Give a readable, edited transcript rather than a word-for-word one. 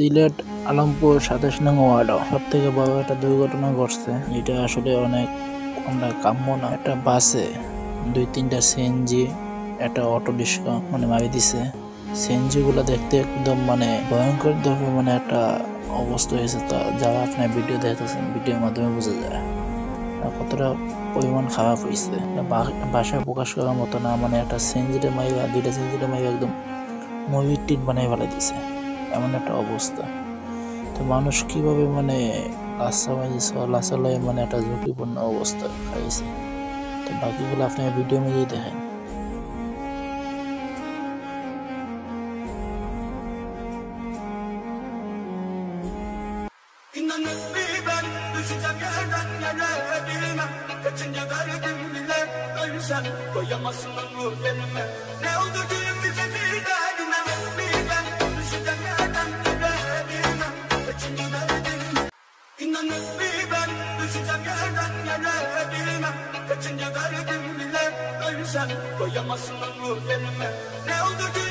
সিলেট আলমপুর ২৭ নং ওয়ার্ড সবথেকে বড় একটা দুর্ঘটনা ঘটছে। এটা আসলে অনেক আমরা কাম্য না। একটা বাসে ২-৩টা সিএনজি একটা অটো রিক্সা মারি দিছে। সিএনজি গুলা দেখতে একদম ভয়ঙ্কর ধরনের একটা অবস্থা হয়েছে। তা যারা আপনার ভিডিও দেখতেছেন ভিডিওর মাধ্যমে বোঝা যায় কতটা পরিমাণ খারাপ হয়েছে। ভাষায় প্রকাশ করার মতো না। একটা সিএনজিটা মাইরা ২টা সিএনজিটা মাইরা একদম মুভির টিন বানাই ফেলে দিছে, এমন একটা অবস্থা। তো মানুষ কিভাবে চলাচলে একটা ঝুঁকিপূর্ণ অবস্থা খাইছে। তো বাকিগুলো আপনার ভিডিও মধ্যেই দেখেন। İnanıp bir ben düşecek yerden yere bilmem. Kaçıncı verdim bile ölsem koyamazsın onu yerime. Ne oldu ki bize bir derdime bir ben düşecek yerden yere bilmem. Kaçıncı verdim İnanıp bir ben düşecek yerden yere bilmem. Kaçıncı verdim bile ölsem koyamazsın onu yerime. Ne oldu ki